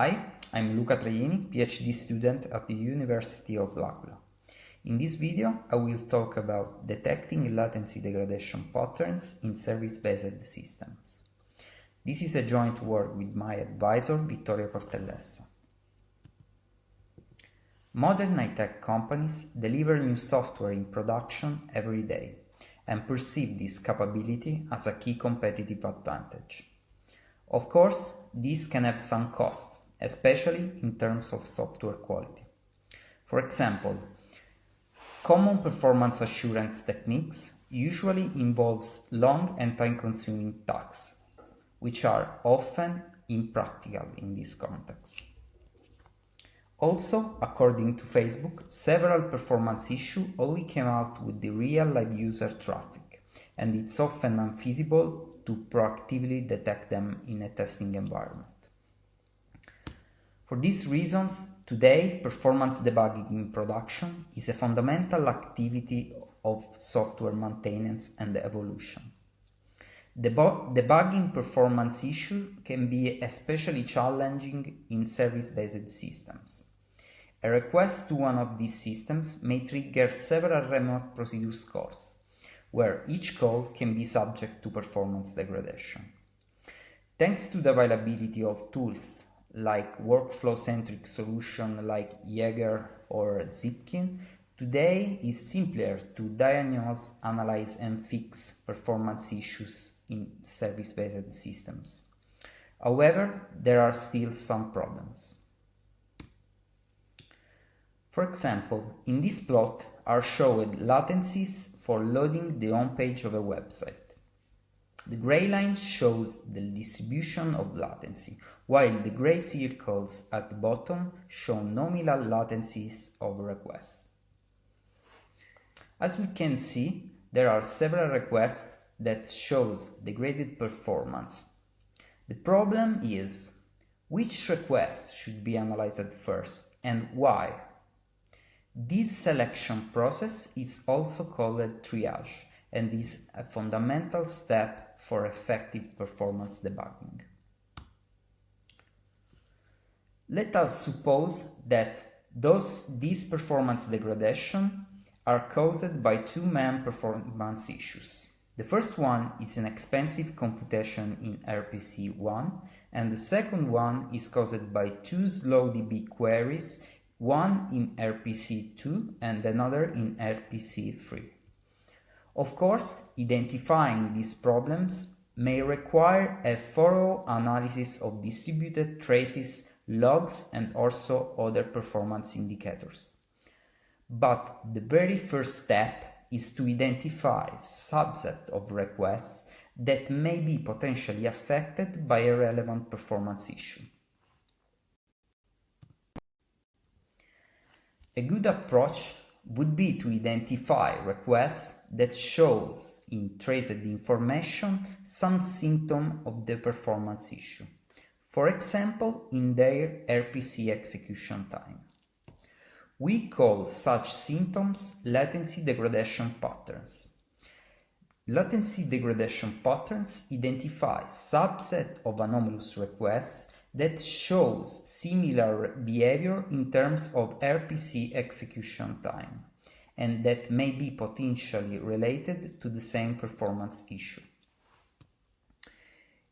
Hi, I'm Luca Traini, PhD student at the University of L'Aquila. In this video, I will talk about detecting latency degradation patterns in service-based systems. This is a joint work with my advisor, Vittorio Cortellessa. Modern high-tech companies deliver new software in production every day and perceive this capability as a key competitive advantage. Of course, this can have some cost, especially in terms of software quality. For example, common performance assurance techniques usually involves long and time-consuming tasks, which are often impractical in this context. Also, according to Facebook, several performance issues only came out with the real live user traffic, and it's often unfeasible to proactively detect them in a testing environment. For these reasons, today performance debugging in production is a fundamental activity of software maintenance and evolution. Debugging performance issues can be especially challenging in service-based systems. A request to one of these systems may trigger several remote procedure calls, where each call can be subject to performance degradation. Thanks to the availability of tools like workflow-centric solutions like Jaeger or Zipkin, today is simpler to diagnose, analyze, and fix performance issues in service-based systems. However, there are still some problems. For example, in this plot are shown latencies for loading the home page of a website. The gray line shows the distribution of latency, while the gray circles at the bottom show nominal latencies of requests. As we can see, there are several requests that shows degraded performance. The problem is, which request should be analyzed first and why? This selection process is also called triage and is a fundamental step for effective performance debugging. Let us suppose that these performance degradation are caused by two main performance issues. The first one is an expensive computation in RPC 1, and the second one is caused by two slow DB queries, one in RPC 2 and another in RPC 3. Of course, identifying these problems may require a thorough analysis of distributed traces, logs, and also other performance indicators. But the very first step is to identify a subset of requests that may be potentially affected by a relevant performance issue. A good approach would be to identify requests that shows in traced information some symptom of the performance issue, for example, in their RPC execution time. We call such symptoms latency degradation patterns. Latency degradation patterns identify subset of anomalous requests that shows similar behavior in terms of RPC execution time, and that may be potentially related to the same performance issue.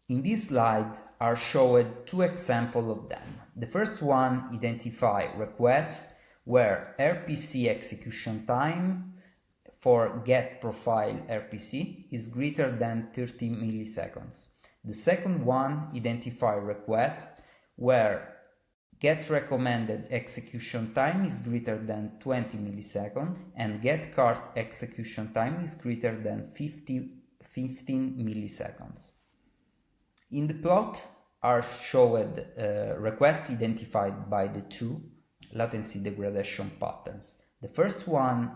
In this slide are shown two examples of them. The first one identifies requests where RPC execution time for getProfile RPC is greater than 30 milliseconds. The second one identifies requests where getRecommended execution time is greater than 20 milliseconds and getCart execution time is greater than 15 milliseconds. In the plot are shown requests identified by the two latency degradation patterns. The first one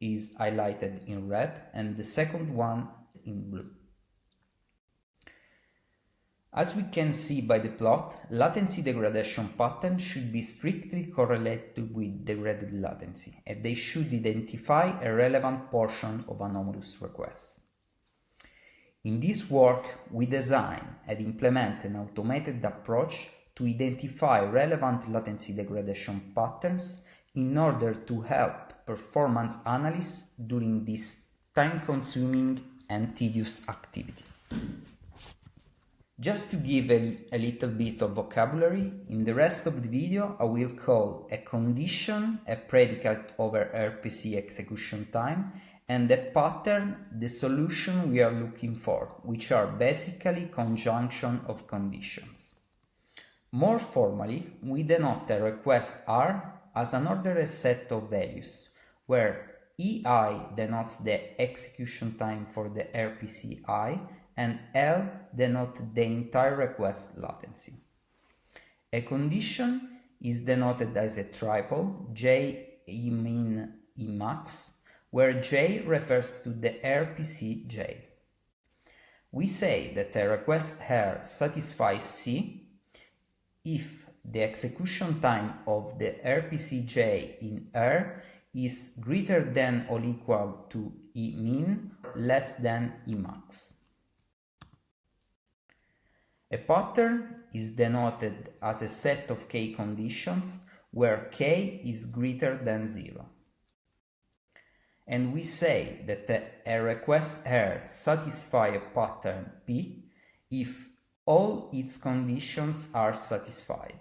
is highlighted in red and the second one in blue. As we can see by the plot, latency degradation patterns should be strictly correlated with degraded latency, and they should identify a relevant portion of anomalous requests. In this work, we design and implement an automated approach to identify relevant latency degradation patterns in order to help performance analysts during this time-consuming and tedious activity. Just to give a little bit of vocabulary, in the rest of the video I will call a condition a predicate over RPC execution time, and a pattern the solution we are looking for, which are basically conjunction of conditions. More formally, we denote a request R as an ordered set of values, where EI denotes the execution time for the RPC I, and L denotes the entire request latency. A condition is denoted as a triple, J, E min, E max, where J refers to the RPC J. We say that a request R satisfies C if the execution time of the RPC J in R is greater than or equal to E min, less than E max. A pattern is denoted as a set of k conditions where k is greater than 0. And we say that a request R satisfies a pattern P if all its conditions are satisfied.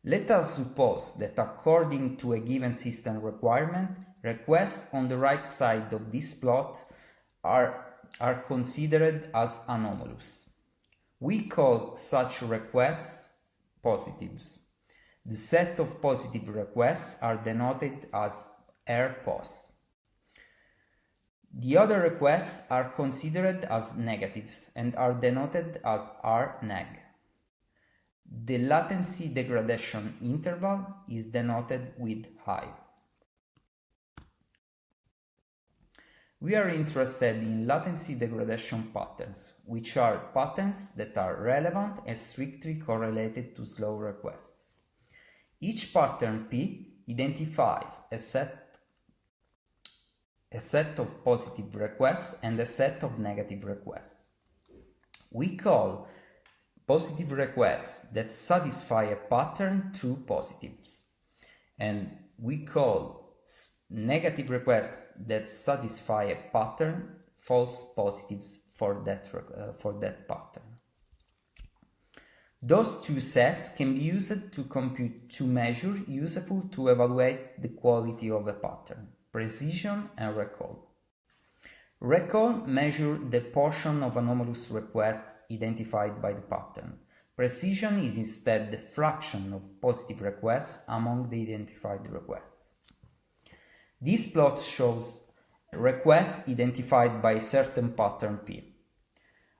Let us suppose that according to a given system requirement, requests on the right side of this plot are considered as anomalous. We call such requests positives. The set of positive requests are denoted as RPOS. The other requests are considered as negatives and are denoted as RNeg. The latency degradation interval is denoted with I. We are interested in latency degradation patterns, which are patterns that are relevant and strictly correlated to slow requests. Each pattern P identifies a set of positive requests and a set of negative requests. We call positive requests that satisfy a pattern true positives, and we call negative requests that satisfy a pattern false positives for that pattern. Those two sets can be used to compute two measures useful to evaluate the quality of a pattern: precision and recall. Recall measures the portion of anomalous requests identified by the pattern. Precision is instead the fraction of positive requests among the identified requests. This plot shows requests identified by a certain pattern P.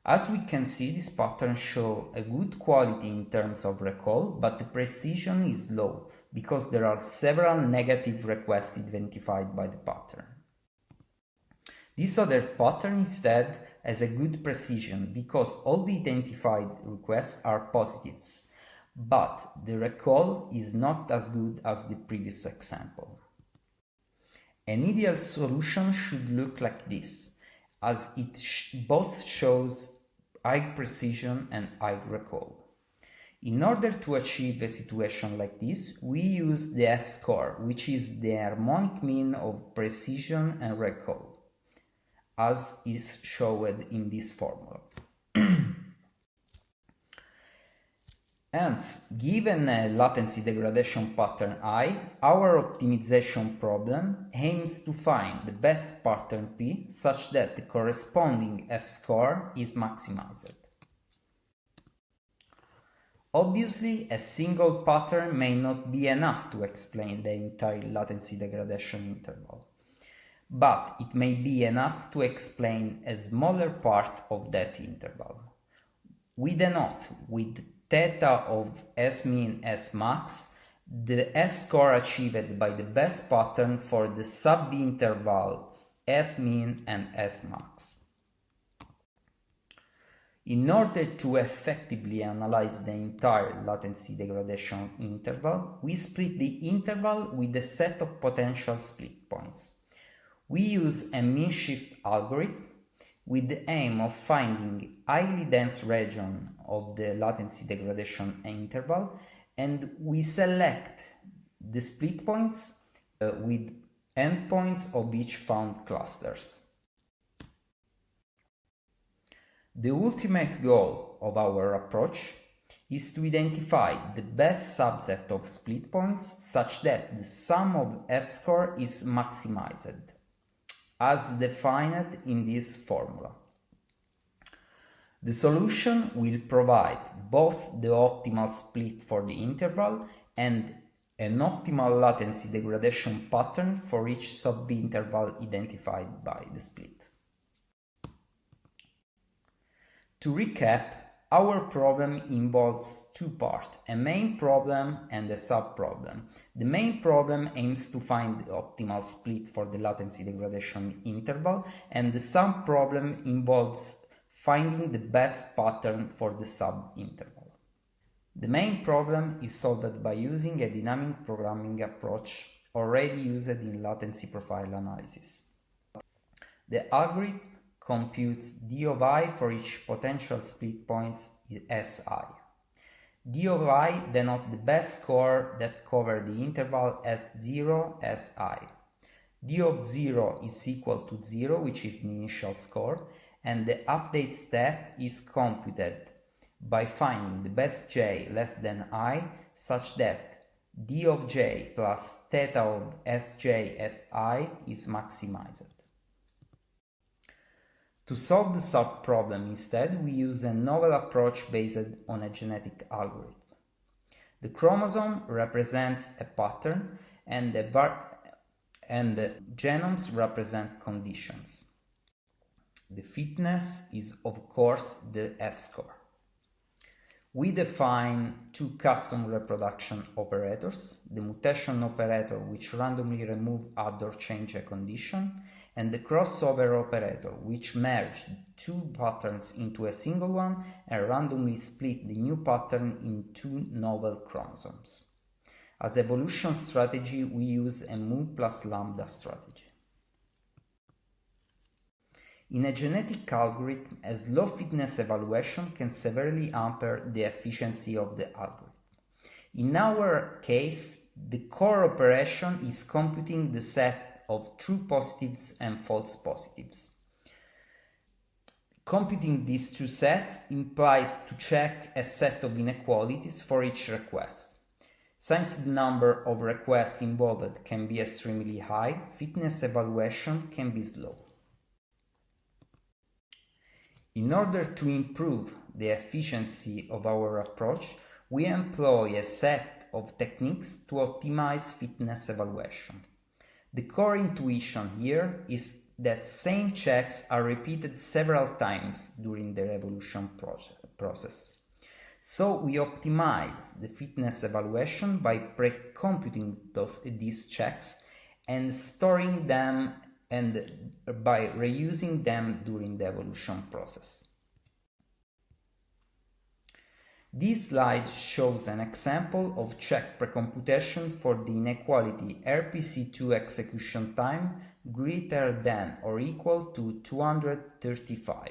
As we can see, this pattern shows a good quality in terms of recall, but the precision is low because there are several negative requests identified by the pattern. This other pattern instead has a good precision because all the identified requests are positives, but the recall is not as good as the previous example. An ideal solution should look like this, as it both shows high precision and high recall. In order to achieve a situation like this, we use the F-score, which is the harmonic mean of precision and recall, as is shown in this formula. Hence, given a latency degradation pattern I, our optimization problem aims to find the best pattern P such that the corresponding F-score is maximized. Obviously, a single pattern may not be enough to explain the entire latency degradation interval, but it may be enough to explain a smaller part of that interval. We denote with theta of S min S max the F-score achieved by the best pattern for the sub-interval S min and S max. In order to effectively analyze the entire latency degradation interval, we split the interval with a set of potential split points. We use a mean shift algorithm with the aim of finding highly dense region of the latency degradation interval, and we select the split points with endpoints of each found clusters. The ultimate goal of our approach is to identify the best subset of split points such that the sum of f-score is maximized, as defined in this formula. The solution will provide both the optimal split for the interval and an optimal latency degradation pattern for each subinterval identified by the split. To recap, our problem involves two parts, a main problem and a sub-problem. The main problem aims to find the optimal split for the latency degradation interval, and the sub-problem involves finding the best pattern for the sub-interval. The main problem is solved by using a dynamic programming approach already used in latency profile analysis. The algorithm computes d of I for each potential split points as I. d of I denotes the best score that covers the interval S0 as I. d of 0 is equal to 0, which is the initial score, and the update step is computed by finding the best j less than I, such that d of j plus theta of sj as I is maximized. To solve the sub-problem instead, we use a novel approach based on a genetic algorithm. The chromosome represents a pattern and the genomes represent conditions. The fitness is, of course, the f-score. We define two custom reproduction operators, the mutation operator, which randomly removes add or change a condition, and the crossover operator, which merges two patterns into a single one and randomly split the new pattern in two novel chromosomes. As evolution strategy, we use a mu plus lambda strategy. In a genetic algorithm, a slow fitness evaluation can severely hamper the efficiency of the algorithm. In our case, the core operation is computing the set of true positives and false positives. Computing these two sets implies to check a set of inequalities for each request. Since the number of requests involved can be extremely high, fitness evaluation can be slow. In order to improve the efficiency of our approach, we employ a set of techniques to optimize fitness evaluation. The core intuition here is that same checks are repeated several times during the evolution process. So we optimize the fitness evaluation by pre-computing these checks and storing them and by reusing them during the evolution process. This slide shows an example of check precomputation for the inequality RPC2 execution time greater than or equal to 235.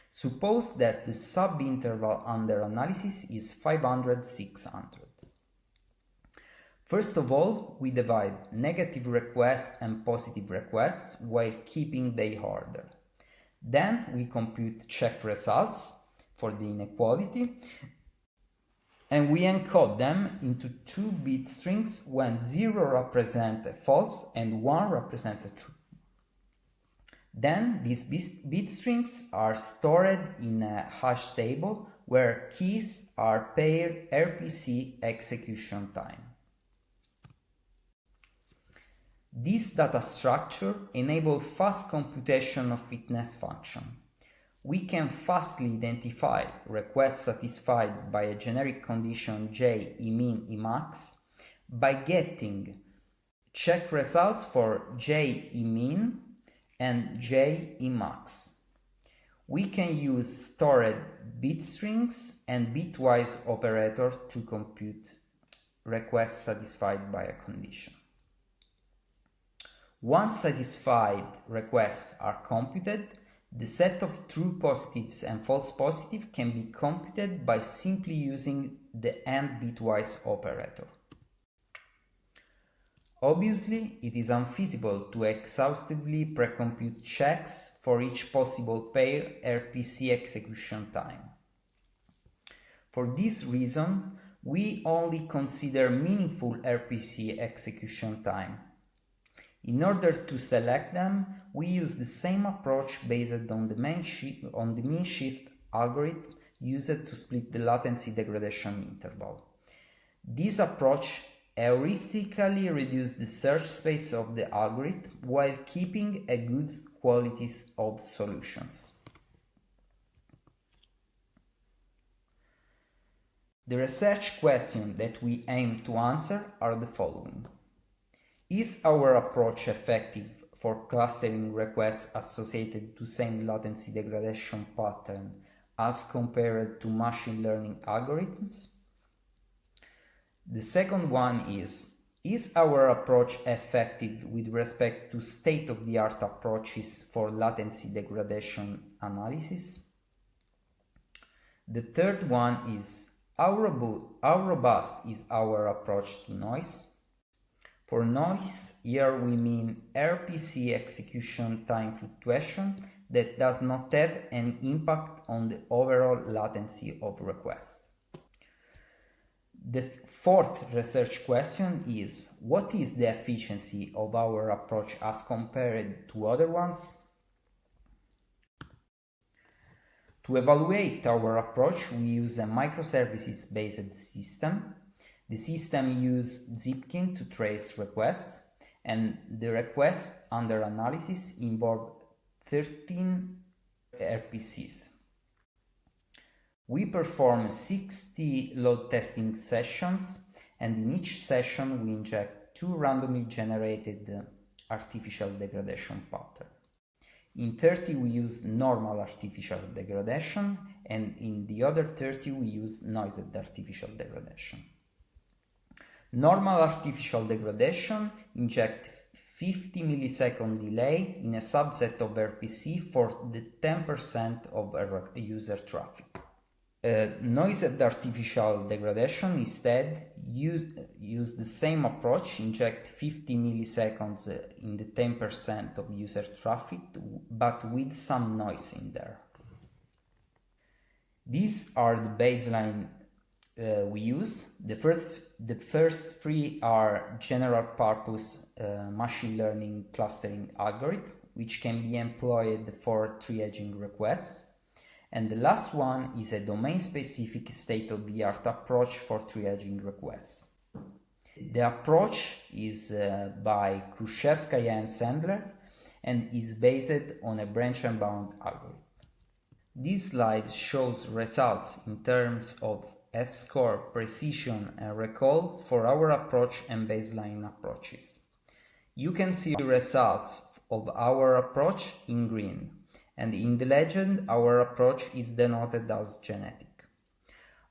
Suppose that the subinterval under analysis is 500-600. First of all, we divide negative requests and positive requests while keeping their order. Then we compute check results for the inequality and we encode them into 2 bit strings when 0 represents a false and 1 represents a true. Then these bit strings are stored in a hash table where keys are paired RPC execution time. This data structure enables fast computation of fitness function. We can fastly identify requests satisfied by a generic condition J min max by getting check results for J min and J max. We can use stored bit strings and bitwise operator to compute requests satisfied by a condition. Once satisfied requests are computed, the set of true positives and false positives can be computed by simply using the AND bitwise operator. Obviously, it is unfeasible to exhaustively precompute checks for each possible pair RPC execution time. For this reason, we only consider meaningful RPC execution time. In order to select them, we use the same approach based on the mean shift algorithm used to split the latency degradation interval. This approach heuristically reduces the search space of the algorithm while keeping a good quality of solutions. The research questions that we aim to answer are the following. Is our approach effective for clustering requests associated to same latency degradation pattern as compared to machine learning algorithms? The second one is our approach effective with respect to state-of-the-art approaches for latency degradation analysis? The third one is how robust is our approach to noise? For noise, here we mean RPC execution time fluctuation that does not have any impact on the overall latency of requests. The fourth research question is, what is the efficiency of our approach as compared to other ones? To evaluate our approach, we use a microservices-based system. The system uses Zipkin to trace requests, and the requests under analysis involve 13 RPCs. We perform 60 load testing sessions, and in each session we inject 2 randomly generated artificial degradation patterns. In 30 we use normal artificial degradation, and in the other 30 we use noised artificial degradation. Normal artificial degradation injects 50 millisecond delay in a subset of RPC for the 10% of user traffic. Noised artificial degradation instead use the same approach, inject 50 milliseconds in the 10% of user traffic, but with some noise in there. These are the baseline we use. The first 3 are general purpose machine learning clustering algorithm, which can be employed for triaging requests. And the last one is a domain-specific state-of-the-art approach for triaging requests. The approach is by Krushevskaja and Sandler and is based on a branch-and-bound algorithm. This slide shows results in terms of F-score, precision, and recall for our approach and baseline approaches. You can see the results of our approach in green, and in the legend our approach is denoted as genetic.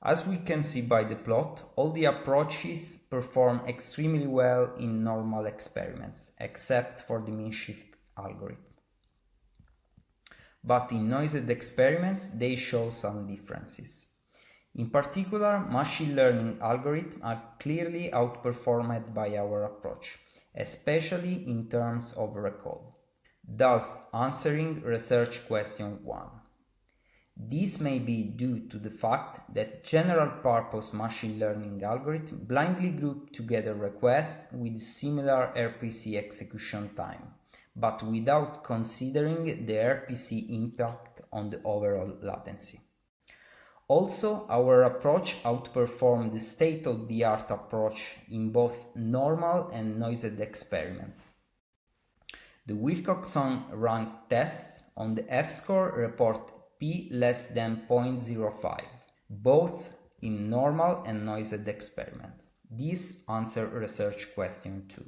As we can see by the plot, all the approaches perform extremely well in normal experiments, except for the mean shift algorithm. But in noised experiments they show some differences. In particular, machine learning algorithms are clearly outperformed by our approach, especially in terms of recall. Thus, answering research question 1. This may be due to the fact that general-purpose machine learning algorithms blindly group together requests with similar RPC execution time, but without considering the RPC impact on the overall latency. Also, our approach outperformed the state-of-the-art approach in both normal and noised experiments. The Wilcoxon rank tests on the F-score report p less than 0.05, both in normal and noised experiments. This answers research question 2.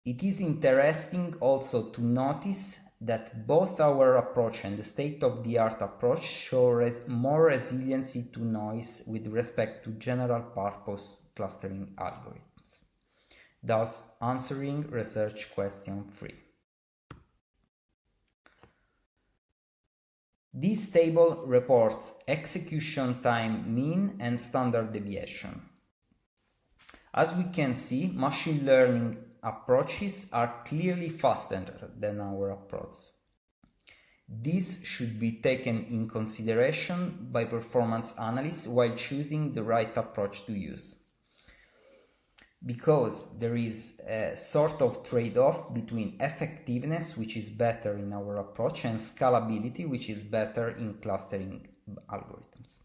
It is interesting also to notice that both our approach and the state-of-the-art approach show more resiliency to noise with respect to general-purpose clustering algorithms. thus answering research question 3. This table reports execution time mean and standard deviation. As we can see, machine learning approaches are clearly faster than our approach. This should be taken in consideration by performance analysts while choosing the right approach to use, because there is a sort of trade-off between effectiveness, which is better in our approach, and scalability, which is better in clustering algorithms.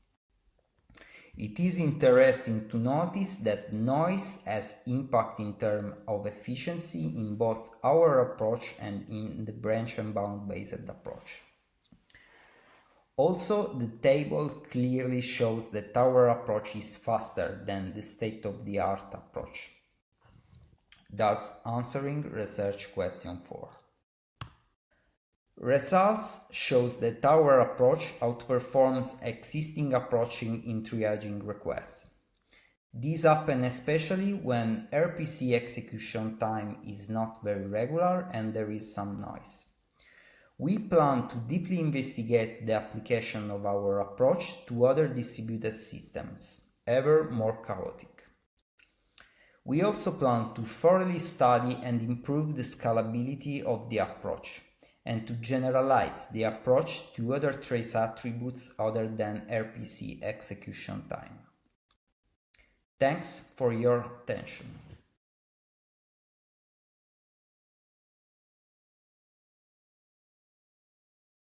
It is interesting to notice that noise has impact in terms of efficiency in both our approach and in the branch and bound based approach. Also, the table clearly shows that our approach is faster than the state-of-the-art approach, thus answering research question 4. Results shows that our approach outperforms existing approaching in triaging requests. This happens especially when RPC execution time is not very regular and there is some noise. We plan to deeply investigate the application of our approach to other distributed systems, ever more chaotic. We also plan to thoroughly study and improve the scalability of the approach, and to generalize the approach to other trace attributes other than RPC execution time. Thanks for your attention.